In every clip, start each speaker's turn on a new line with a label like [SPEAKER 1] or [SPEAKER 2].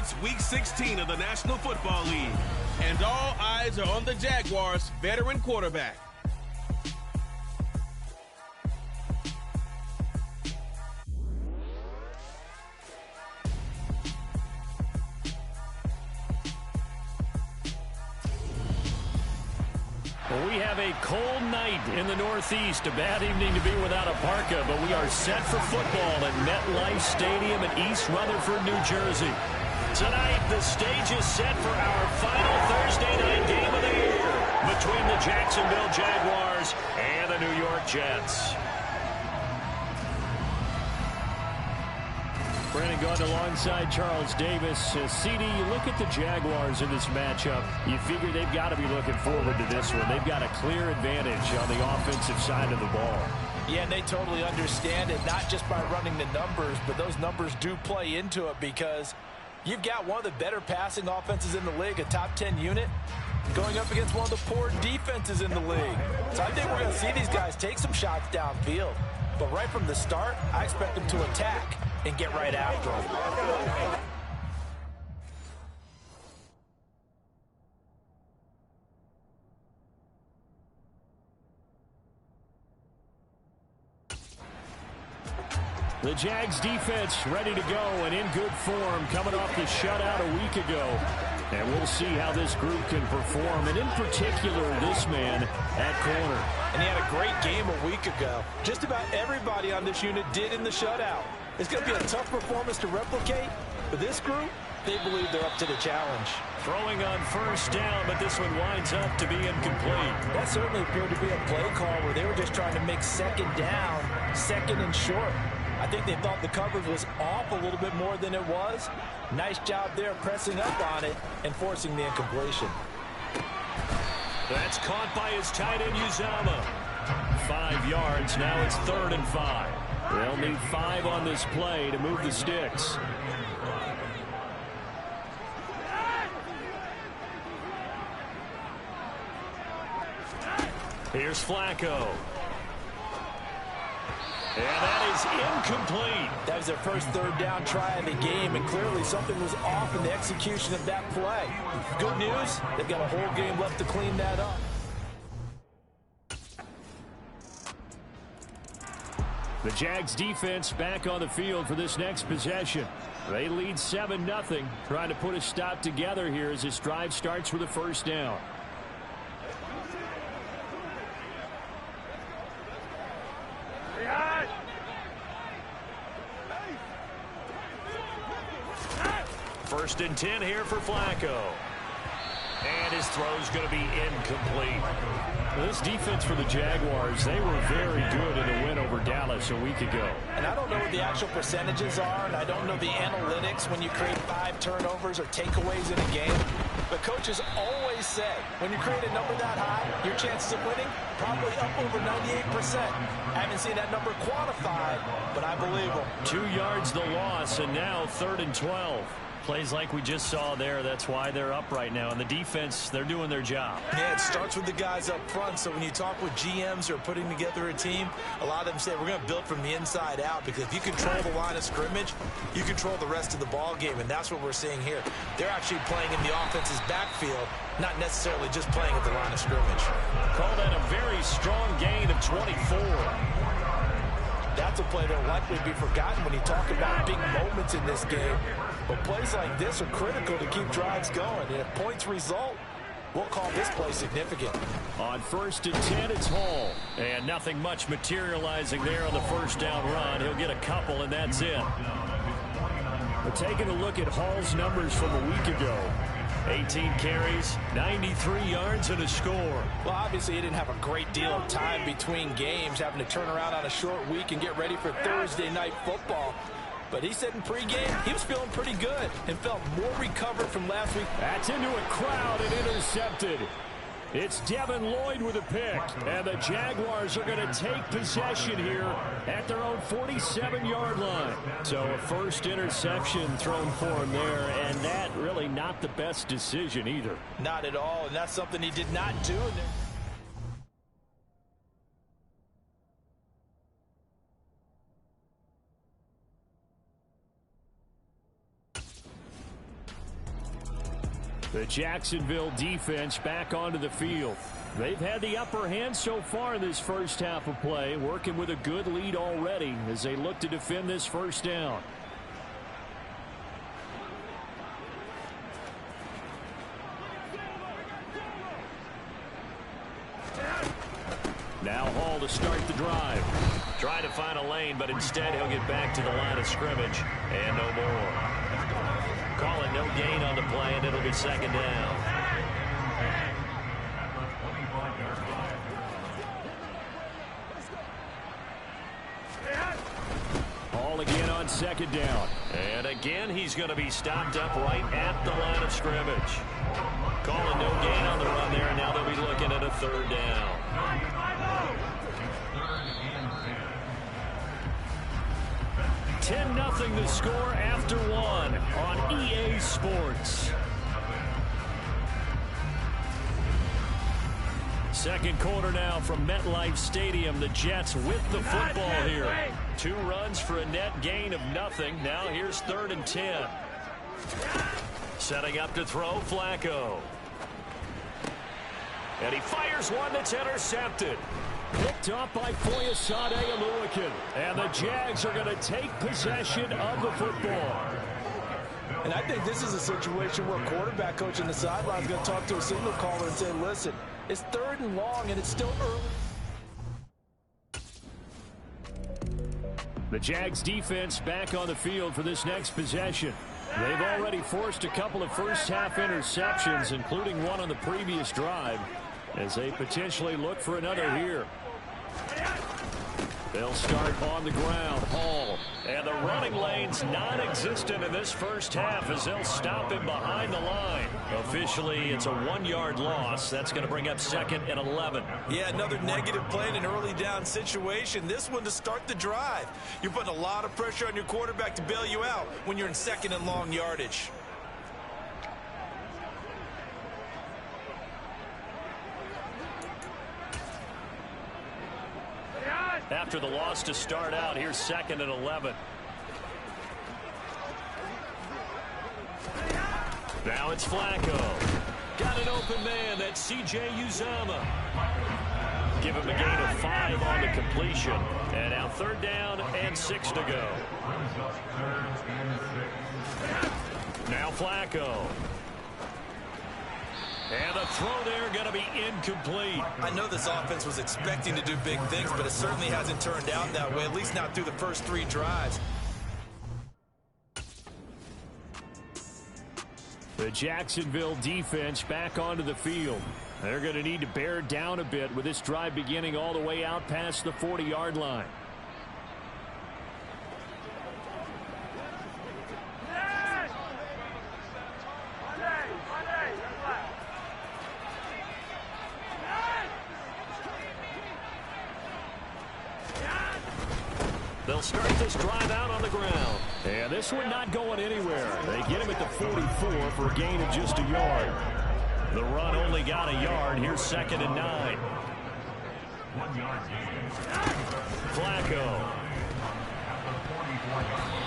[SPEAKER 1] It's Week 16 of the National Football League, and all eyes are on the Jaguars' veteran quarterback.
[SPEAKER 2] We have a cold night in the Northeast. A bad evening to be without a parka, but we are set for football at MetLife Stadium in East Rutherford, New Jersey. Tonight, the stage is set for our final Thursday night game of the year between the Jacksonville Jaguars and the New York Jets. Brandon Gaudin alongside Charles Davis. CD, you look at the Jaguars in this matchup, you figure they've got to be looking forward to this one. They've got a clear advantage on the offensive side of the ball.
[SPEAKER 3] Yeah, and they totally understand it, not just by running the numbers, but those numbers do play into it because you've got one of the better passing offenses in the league, a top 10 unit, going up against one of the poor defenses in the league. So I think we're going to see these guys take some shots downfield. But right from the start, I expect them to attack and get right after them.
[SPEAKER 2] The Jags defense ready to go and in good form coming off the shutout a week ago. And we'll see how this group can perform, and in particular, this man at corner.
[SPEAKER 3] And he had a great game a week ago. Just about everybody on this unit did in the shutout. It's going to be a tough performance to replicate, but this group, they believe they're up to the challenge.
[SPEAKER 2] Throwing on first down, but this one winds up to be incomplete.
[SPEAKER 3] That certainly appeared to be a play call where they were just trying to make second down, second and short. I think they thought the coverage was off a little bit more than it was. Nice job there pressing up on it and forcing the incompletion.
[SPEAKER 2] That's caught by his tight end, Uzama. 5 yards. Now it's 3rd and 5. They'll need 5 on this play to move the sticks. Here's Flacco. And that is incomplete.
[SPEAKER 3] That was their first 3rd down try of the game, and clearly something was off in the execution of that play. Good news, they've got a whole game left to clean that up.
[SPEAKER 2] The Jags defense back on the field for this next possession. They lead 7-0, trying to put a stop together here as this drive starts with a first down. First and 10 here for Flacco. And his throw's going to be incomplete. This defense for the Jaguars, they were very good in the win over Dallas a week ago.
[SPEAKER 3] And I don't know what the actual percentages are, and I don't know the analytics when you create 5 turnovers or takeaways in a game. But coaches always say, when you create a number that high, your chances of winning probably up over 98%. I haven't seen that number quantified, but I believe them.
[SPEAKER 2] 2 yards the loss, and now 3rd and 12. Plays like we just saw there. That's why they're up right now. And the defense, they're doing their job.
[SPEAKER 3] Yeah, it starts with the guys up front. So when you talk with GMs who are putting together a team, a lot of them say we're going to build from the inside out, because if you control the line of scrimmage, you control the rest of the ball game. And that's what we're seeing here. They're actually playing in the offense's backfield, not necessarily just playing at the line of scrimmage.
[SPEAKER 2] Call that a very strong gain of 24.
[SPEAKER 3] That's a play that will likely be forgotten when you talk about big moments in this game. But plays like this are critical to keep drives going. And if points result, we'll call this play significant.
[SPEAKER 2] On 1st and 10, it's Hall. And nothing much materializing there on the first down run. He'll get a couple, and that's it. We're taking a look at Hall's numbers from a week ago. 18 carries, 93 yards, and a score.
[SPEAKER 3] Well, obviously, he didn't have a great deal of time between games, having to turn around on a short week and get ready for Thursday night football. But he said in pregame he was feeling pretty good and felt more recovered from last week.
[SPEAKER 2] That's into a crowd and intercepted. It's Devin Lloyd with a pick, and the Jaguars are going to take possession here at their own 47-yard line. So a first interception thrown for him there, and that really not the best decision either.
[SPEAKER 3] Not at all, and that's something he did not do.
[SPEAKER 2] The Jacksonville defense back onto the field. They've had the upper hand so far in this first half of play, working with a good lead already as they look to defend this first down. Now Hall to start the drive. Trying to find a lane, but instead he'll get back to the line of scrimmage and no more. Call it no gain on the play, and it'll be second down. Hall again on second down. And again, he's going to be stopped up right at the line of scrimmage. Calling no gain on the run there, and now they'll be looking at a third down. 10-0 the score after one on EA Sports. Second quarter now from MetLife Stadium. The Jets with the football here. 2 runs for a net gain of nothing. Now here's 3rd and 10. Setting up to throw, Flacco. And he fires one that's intercepted. Picked off by Foyesade Oluwakin. And the Jags are going to take possession of the football.
[SPEAKER 3] And I think this is a situation where quarterback coach on the sideline is going to talk to a signal caller and say, listen, it's 3rd and long and it's still early.
[SPEAKER 2] The Jags defense back on the field for this next possession. They've already forced a couple of first-half interceptions, including one on the previous drive, as they potentially look for another here. They'll start on the ground. Hall. And the running lane's non-existent in this first half as they'll stop him behind the line. Officially, it's a 1-yard loss. That's going to bring up 2nd and 11.
[SPEAKER 3] Yeah, another negative play in an early down situation. This one to start the drive. You're putting a lot of pressure on your quarterback to bail you out when you're in 2nd and long yardage.
[SPEAKER 2] After the loss to start out, here's 2nd and 11. Now it's Flacco. Got an open man. That's C.J. Uzomah. Give him a gain of 5 on the completion. And now 3rd down and 6 to go. Now Flacco. And the throw there going to be incomplete.
[SPEAKER 3] I know this offense was expecting to do big things, but it certainly hasn't turned out that way, at least not through the first 3 drives.
[SPEAKER 2] The Jacksonville defense back onto the field. They're going to need to bear down a bit with this drive beginning all the way out past the 40-yard line. They'll start this drive out on the ground. And this one not going anywhere. They get him at the 44 for a gain of just a yard. The run only got a yard. Here's 2nd and 9. Flacco.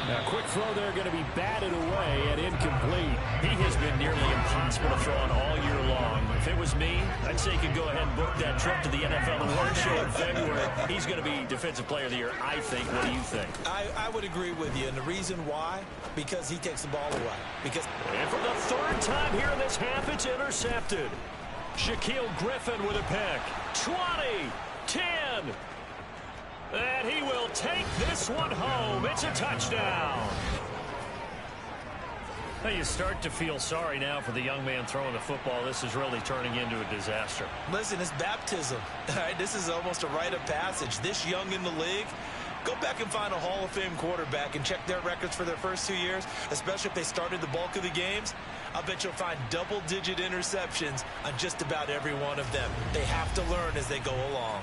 [SPEAKER 2] A quick throw there going to be batted away and incomplete. He has been nearly impossible to throw on all year long. If it was me, I'd say you could go ahead and book that trip to the NFL Award Show in February. He's going to be Defensive Player of the Year, I think. What do you think?
[SPEAKER 3] I would agree with you, and the reason why, because he takes the ball away.
[SPEAKER 2] And for the 3rd time here in this half, it's intercepted. Shaquille Griffin with a pick. 20, 10. And he will take this one home. It's a touchdown. Now you start to feel sorry now for the young man throwing the football. This is really turning into a disaster.
[SPEAKER 3] Listen, it's baptism. All right, this is almost a rite of passage. This young in the league, go back and find a Hall of Fame quarterback and check their records for their first 2 years, especially if they started the bulk of the games. I'll bet you'll find double-digit interceptions on just about every one of them. They have to learn as they go along.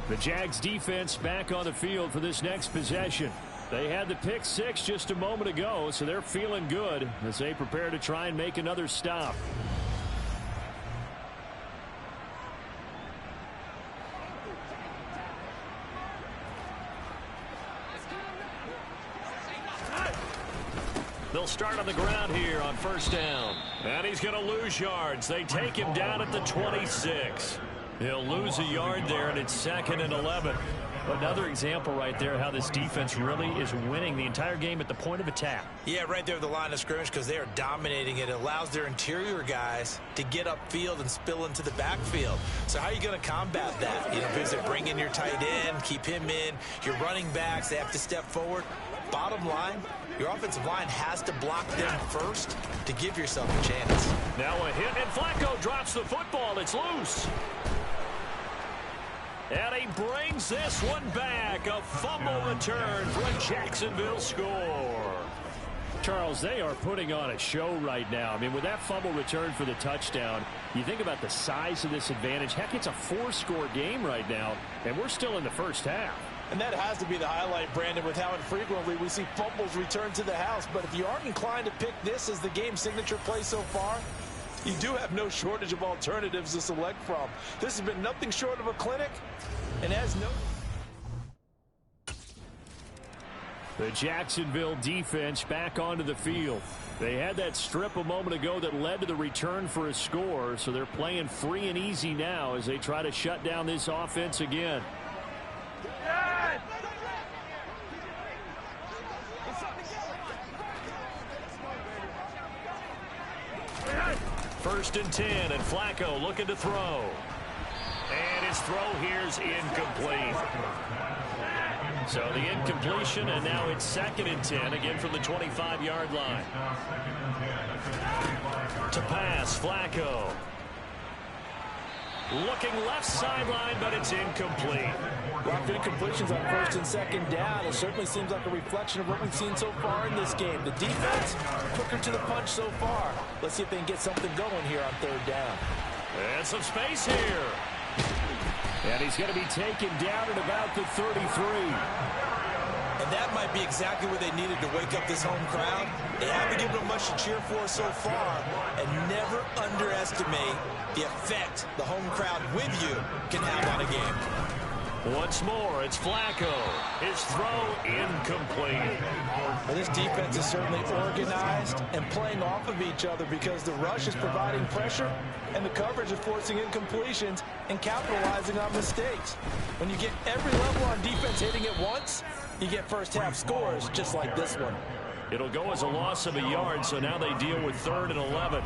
[SPEAKER 2] The Jags defense back on the field for this next possession. They had the pick six just a moment ago, so they're feeling good as they prepare to try and make another stop. They'll start on the ground here on first down. And he's going to lose yards. They take him down at the 26. He'll lose a yard there, and it's 2nd and 11. Another example right there how this defense really is winning the entire game at the point of attack.
[SPEAKER 3] Yeah, right there at the line of scrimmage because they are dominating it. It allows their interior guys to get upfield and spill into the backfield. So how are you going to combat that? You know, because they bring in your tight end, keep him in. Your running backs, they have to step forward. Bottom line, your offensive line has to block them first to give yourself a chance.
[SPEAKER 2] Now a hit, and Flacco drops the football. It's loose. And he brings this one back. A fumble return for a Jacksonville score. Charles, they are putting on a show right now. I mean, with that fumble return for the touchdown, you think about the size of this advantage. Heck, it's a 4-score game right now, and we're still in the first half.
[SPEAKER 3] And that has to be the highlight, Brandon, with how infrequently we see fumbles return to the house. But if you aren't inclined to pick this as the game signature play so far, you do have no shortage of alternatives to select from. This has been nothing short of a clinic, and as no...
[SPEAKER 2] The Jacksonville defense back onto the field. They had that strip a moment ago that led to the return for a score, so they're playing free and easy now as they try to shut down this offense again. First and 10, and Flacco looking to throw. And his throw here's incomplete. So the incompletion, and now it's 2nd and 10, again from the 25-yard line. To pass, Flacco. Looking left sideline, but it's incomplete.
[SPEAKER 3] Well, incompletions on 1st and 2nd down. It certainly seems like a reflection of what we've seen so far in this game. The defense, quicker to the punch so far. Let's see if they can get something going here on 3rd down.
[SPEAKER 2] And some space here. And he's going to be taken down at about the 33.
[SPEAKER 3] And that might be exactly what they needed to wake up this home crowd. They haven't given them much to cheer for so far, and never underestimate the effect the home crowd with you can have on a game.
[SPEAKER 2] Once more, it's Flacco. His throw incomplete.
[SPEAKER 3] Well, this defense is certainly organized and playing off of each other because the rush is providing pressure and the coverage is forcing incompletions and capitalizing on mistakes. When you get every level on defense hitting at once, you get first half scores just like this one.
[SPEAKER 2] It'll go as a loss of a yard, so now they deal with 3rd and 11.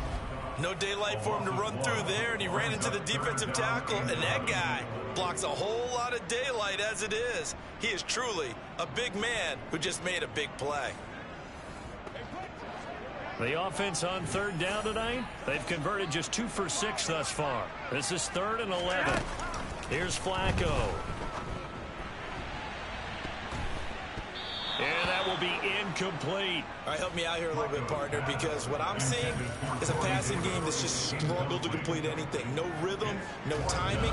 [SPEAKER 3] No daylight for him to run through there, and he ran into the defensive tackle, and that guy blocks a whole lot of daylight as it is. He is truly a big man who just made a big play.
[SPEAKER 2] The offense on 3rd down tonight, they've converted just 2 for 6 thus far. This is 3rd and 11. Here's Flacco. And that will be incomplete.
[SPEAKER 3] All right, help me out here a little bit, partner, because what I'm seeing is a passing game that's just struggled to complete anything. No rhythm, no timing.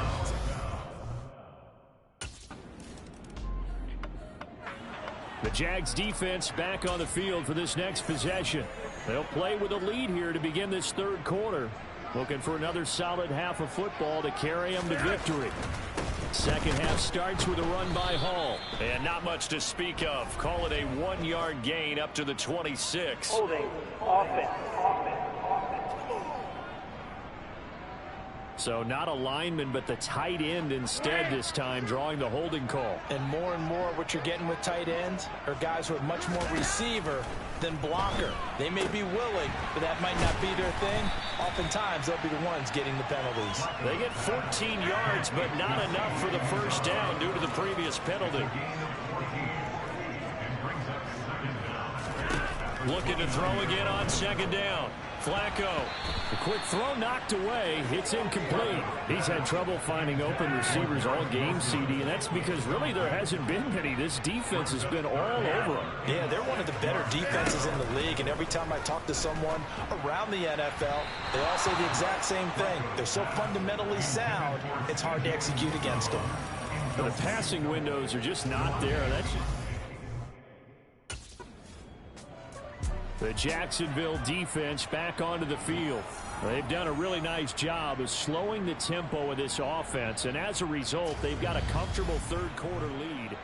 [SPEAKER 2] The Jags defense back on the field for this next possession. They'll play with a lead here to begin this 3rd quarter. Looking for another solid half of football to carry them to victory. Second half starts with a run by Hall. And not much to speak of. Call it a 1-yard gain up to the 26.
[SPEAKER 4] Holding offense.
[SPEAKER 2] So not a lineman, but the tight end instead this time, drawing the holding call.
[SPEAKER 3] And more what you're getting with tight ends are guys who are much more receiver than blocker. They may be willing, but that might not be their thing. Oftentimes, they'll be the ones getting the penalties.
[SPEAKER 2] They get 14 yards, but not enough for the first down due to the previous penalty. Looking to throw again on 2nd down. Flacco. The quick throw knocked away. It's incomplete. He's had trouble finding open receivers all game, CD, and that's because really there hasn't been many. This defense has been all over them.
[SPEAKER 3] Yeah, they're one of the better defenses in the league, and every time I talk to someone around the NFL, they all say the exact same thing. They're so fundamentally sound, it's hard to execute against them.
[SPEAKER 2] The passing windows are just not there. The Jacksonville defense back onto the field. They've done a really nice job of slowing the tempo of this offense, and as a result, they've got a comfortable third-quarter lead.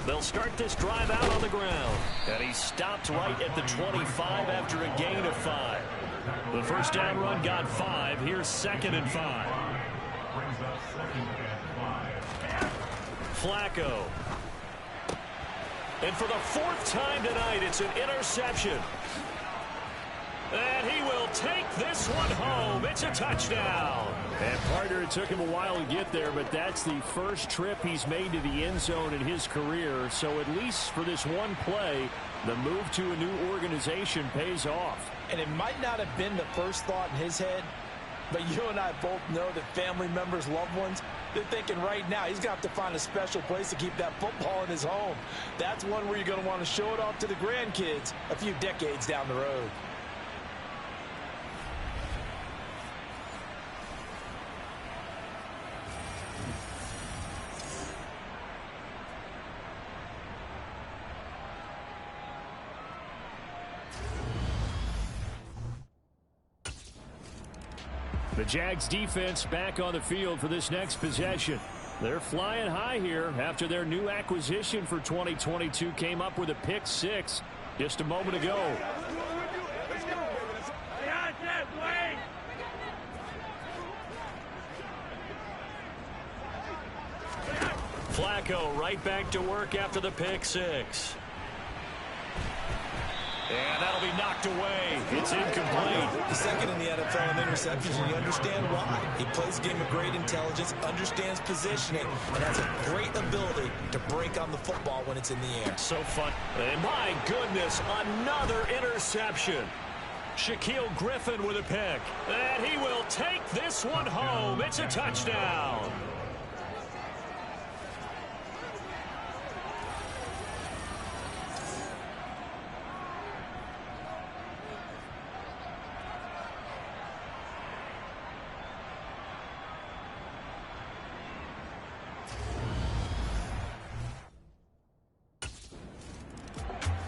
[SPEAKER 2] They'll start this drive out on the ground, and he stopped right at the 25 after a gain of 5. The first down run got 5. Here's 2nd and 5. Flacco. And for the 4th time tonight, it's an interception. And he will take this one home. It's a touchdown. And partner, it took him a while to get there, but that's the first trip he's made to the end zone in his career. So at least for this one play, the move to a new organization pays off.
[SPEAKER 3] And it might not have been the first thought in his head, but you and I both know that family members, loved ones, they're thinking right now he's going to have to find a special place to keep that football in his home. That's one where you're going to want to show it off to the grandkids a few decades down the road.
[SPEAKER 2] The Jags defense back on the field for this next possession. They're flying high here after their new acquisition for 2022 came up with a pick 6 just a moment ago. Flacco right back to work after the pick 6. And that'll be knocked away. It's incomplete.
[SPEAKER 3] The second in the NFL in interceptions, and you understand why. He plays a game of great intelligence, understands positioning, and has a great ability to break on the football when it's in the air.
[SPEAKER 2] So fun. And my goodness, another interception. Shaquille Griffin with a pick. And he will take this one home. It's a touchdown.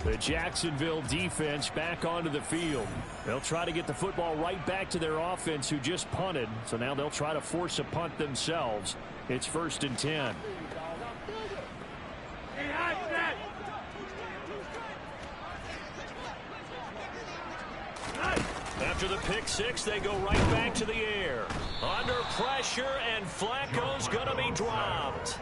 [SPEAKER 2] The Jacksonville defense back onto the field. They'll try to get the football right back to their offense who just punted. So now they'll try to force a punt themselves. It's 1st and 10. After the pick 6, they go right back to the air. Under pressure, and Flacco's going to be dropped.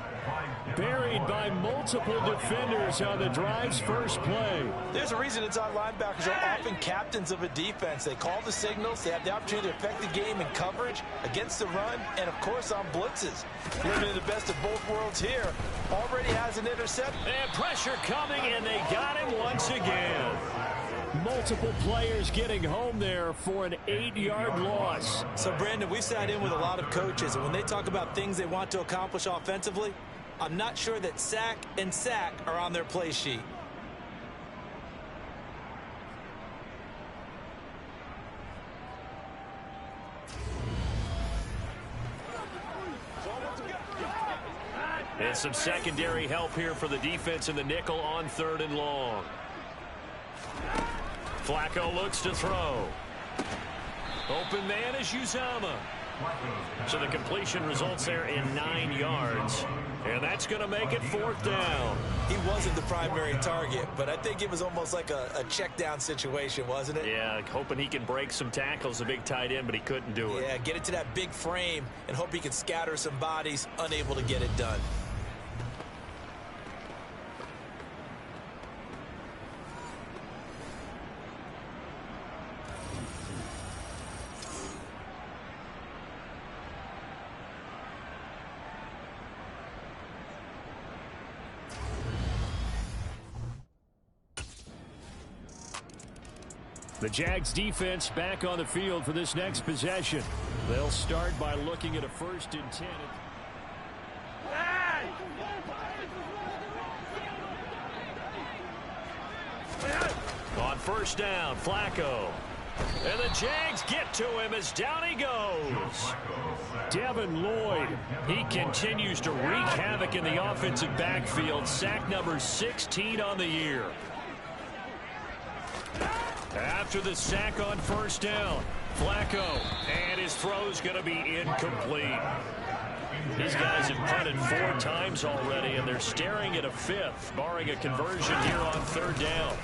[SPEAKER 2] Buried by multiple defenders on the drive's first play.
[SPEAKER 3] There's a reason inside linebackers are often captains of a defense. They call the signals. They have the opportunity to affect the game in coverage, against the run, and, of course, on blitzes. Living in the best of both worlds here. Already has an interception.
[SPEAKER 2] And pressure coming, and they got him once again. Multiple players getting home there for an 8-yard loss.
[SPEAKER 3] So, Brandon, we sat in with a lot of coaches, and when they talk about things they want to accomplish offensively, I'm not sure that sack and sack are on their play sheet.
[SPEAKER 2] And some secondary help here for the defense in the nickel on 3rd and long. Flacco looks to throw. Open man is Uzama. So the completion results there in 9 yards. And that's going to make it 4th down.
[SPEAKER 3] He wasn't the primary target, but I think it was almost like a check down situation, wasn't it?
[SPEAKER 2] Yeah, hoping he can break some tackles, a big tight end, but he couldn't do it.
[SPEAKER 3] Yeah, get it to that big frame and hope he can scatter some bodies, unable to get it done.
[SPEAKER 2] The Jags defense back on the field for this next possession. They'll start by looking at a 1st and 10. On first down, Flacco. And the Jags get to him as down he goes. Devin Lloyd, he continues to wreak havoc in the offensive backfield. Sack number 16 on the year. After the sack on first down, Flacco, and his throw's going to be incomplete. These guys have punted 4 times already, and they're staring at a 5th, barring a conversion here on third down.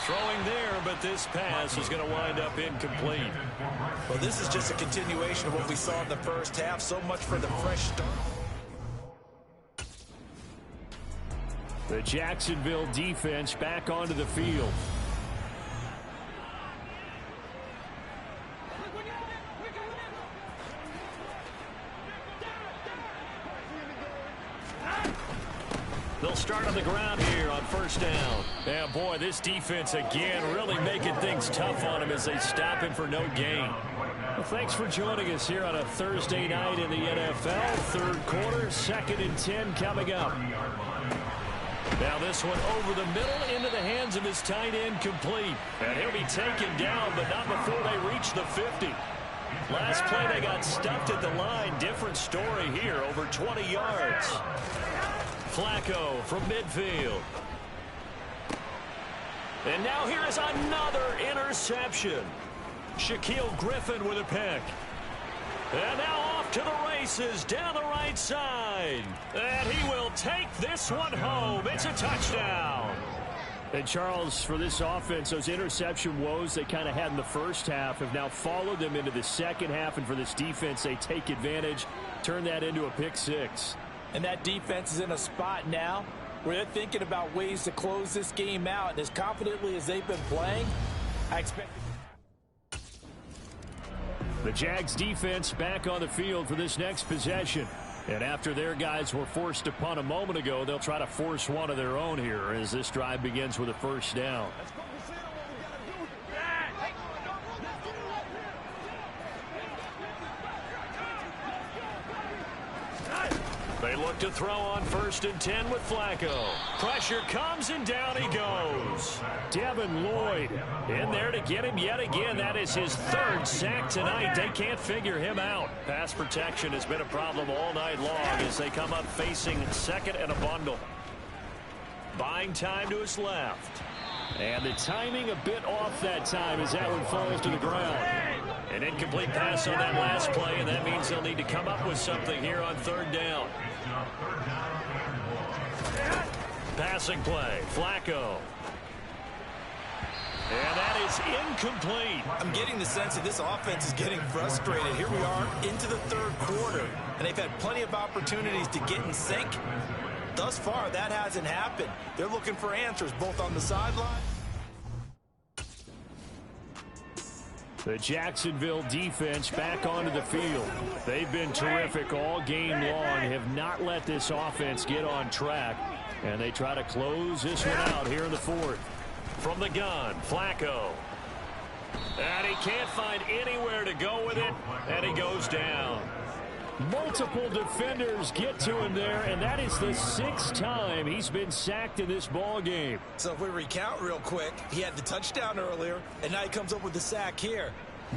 [SPEAKER 2] Throwing there, but this pass is going to wind up incomplete.
[SPEAKER 3] Well, this is just a continuation of what we saw in the first half. So much for the fresh start.
[SPEAKER 2] The Jacksonville defense back onto the field. They'll start on the ground here on first down. Yeah, boy, this defense again really making things tough on him as they stop him for no gain. Well, thanks for joining us here on a Thursday night in the NFL. Third quarter, 2nd and 10 coming up. Now this one over the middle into the hands of his tight end, complete. And he'll be taken down, but not before they reach the 50. Last play they got stuffed at the line. Different story here, over 20 yards. Flacco from midfield. And now here is another interception. Shaquille Griffin with a pick. And now off to the races down the right side. And he will take this one home. It's a touchdown. And Charles, for this offense, those interception woes they kind of had in the first half have now followed them into the second half. And for this defense, they take advantage, turn that into a pick 6.
[SPEAKER 3] And that defense is in a spot now where they're thinking about ways to close this game out. And as confidently as they've been playing, I expect...
[SPEAKER 2] The Jags defense back on the field for this next possession. And after their guys were forced to punt a moment ago, they'll try to force one of their own here as this drive begins with a first down. They look to throw on 1st and 10 with Flacco. Pressure comes and down he goes. Devin Lloyd in there to get him yet again. That is his 3rd sack tonight. They can't figure him out. Pass protection has been a problem all night long as they come up facing 2nd and a bundle. Buying time to his left. And the timing a bit off that time as that one falls to the ground. An incomplete pass on that last play, and that means they'll need to come up with something here on third down. Passing play, Flacco. And that is incomplete.
[SPEAKER 3] I'm getting the sense that this offense is getting frustrated. Here we are into the third quarter, and they've had plenty of opportunities to get in sync. Thus far, that hasn't happened. They're looking for answers both on the sideline.
[SPEAKER 2] The Jacksonville defense back onto the field. They've been terrific all game long, have not let this offense get on track, and they try to close this one out here in the 4th. From the gun, Flacco. And he can't find anywhere to go with it, and he goes down. Multiple defenders get to him there, and that is the 6th time he's been sacked in this ball game.
[SPEAKER 3] So if we recount real quick, he had the touchdown earlier, and now he comes up with the sack here.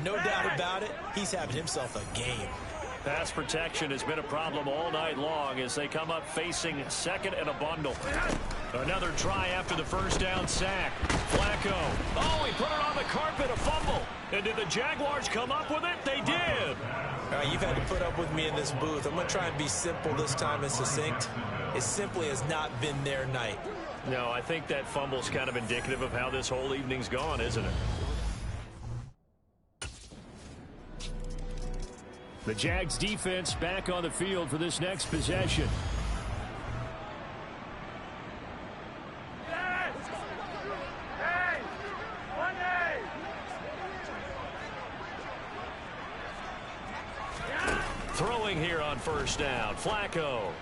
[SPEAKER 3] No doubt about it, he's having himself a game.
[SPEAKER 2] Pass protection has been a problem all night long as they come up facing 2nd and a bundle. Another try after the first down sack. Flacco. Oh, he put it on the carpet, a fumble. And did the Jaguars come up with it? They did.
[SPEAKER 3] You've had to put up with me in this booth. I'm going to try and be simple this time and succinct. It simply has not been their night.
[SPEAKER 2] No, I think that fumble's kind of indicative of how this whole evening's gone, isn't it? The Jags defense back on the field for this next possession. Throwing here on first down, Flacco.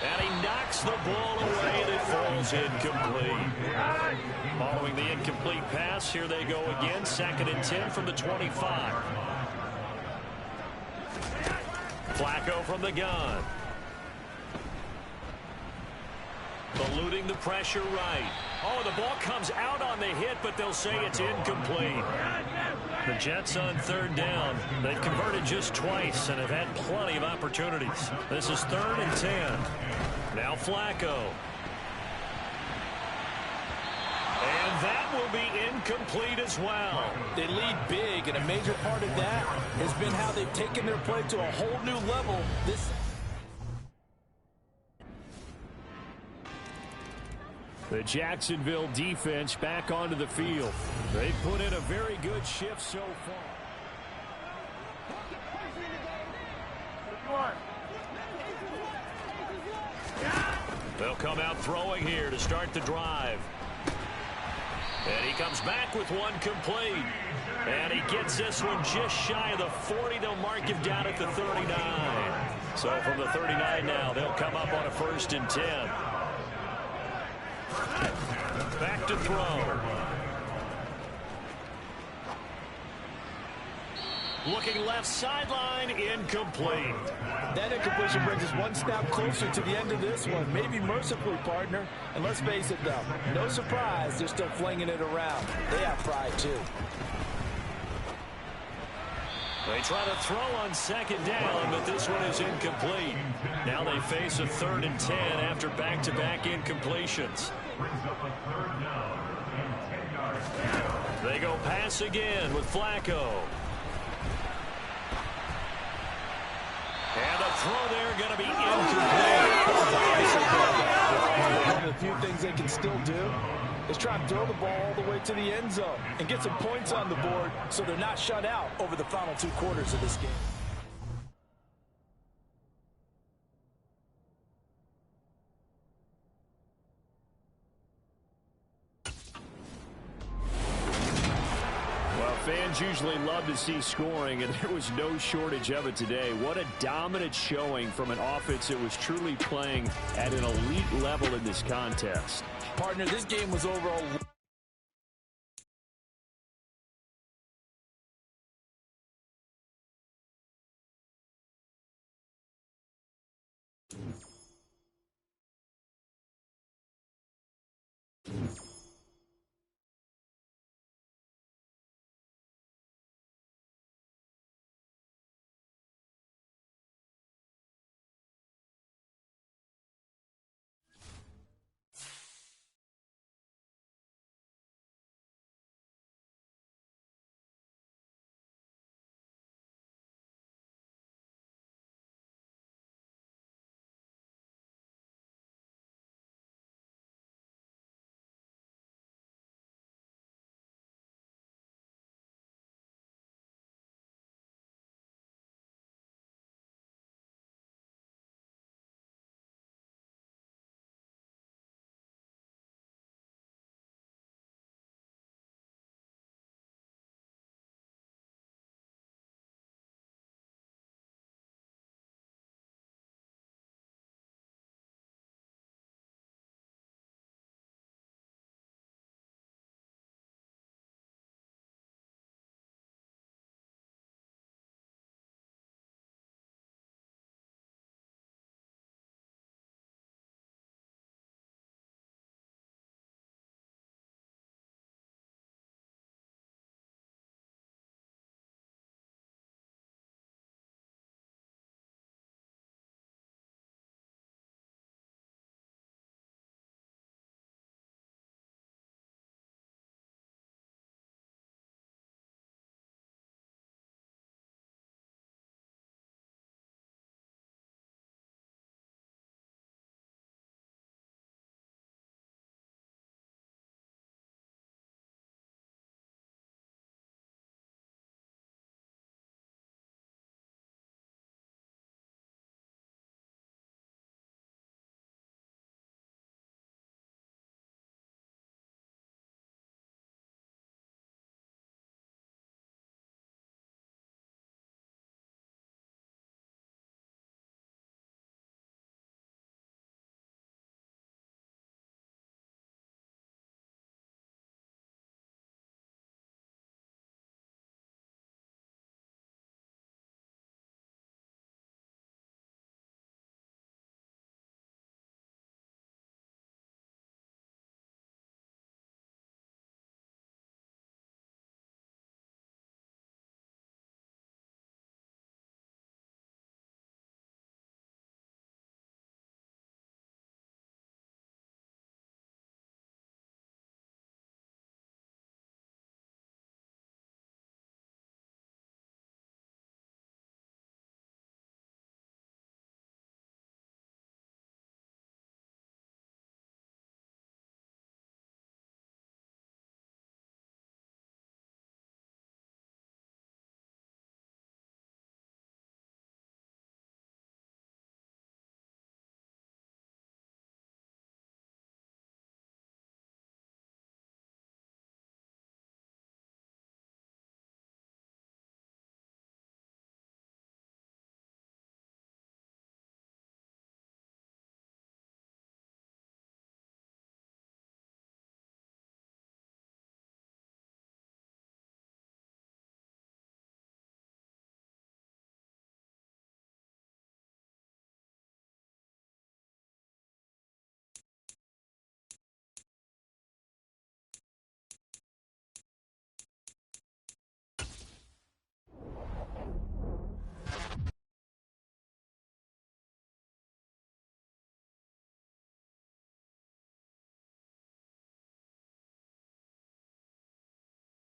[SPEAKER 2] And he knocks the ball away that falls incomplete. Following the incomplete pass, here they go again, 2nd and 10 from the 25. Flacco from the gun. Eluding the pressure right. Oh, the ball comes out on the hit, but they'll say it's incomplete. The Jets on third down. They've converted just twice and have had plenty of opportunities. This is 3rd and 10. Now Flacco. And that will be incomplete as well.
[SPEAKER 3] They lead big, and a major part of that has been how they've taken their play to a whole new level.
[SPEAKER 2] The Jacksonville defense back onto the field. They've put in a very good shift so far. They'll come out throwing here to start the drive. And he comes back with one complete. And he gets this one just shy of the 40. They'll mark him down at the 39. So from the 39 now, they'll come up on a 1st and 10. Back to throw. Looking left sideline, incomplete.
[SPEAKER 3] That incompletion brings us one snap closer to the end of this one. Maybe mercifully, partner. And let's face it, though, no surprise, they're still flinging it around. They have pride, too.
[SPEAKER 2] They try to throw on 2nd down, but this one is incomplete. Now they face a 3rd and 10 after back-to-back incompletions. They go pass again with Flacco. And the throw there going to be incomplete.
[SPEAKER 3] One of the few things they can still do is try and throw the ball all the way to the end zone and get some points on the board so they're not shut out over the final 2 quarters of this game.
[SPEAKER 2] Fans usually love to see scoring, and there was no shortage of it today. What a dominant showing from an offense that was truly playing at an elite level in this contest.
[SPEAKER 3] Partner, this game was overall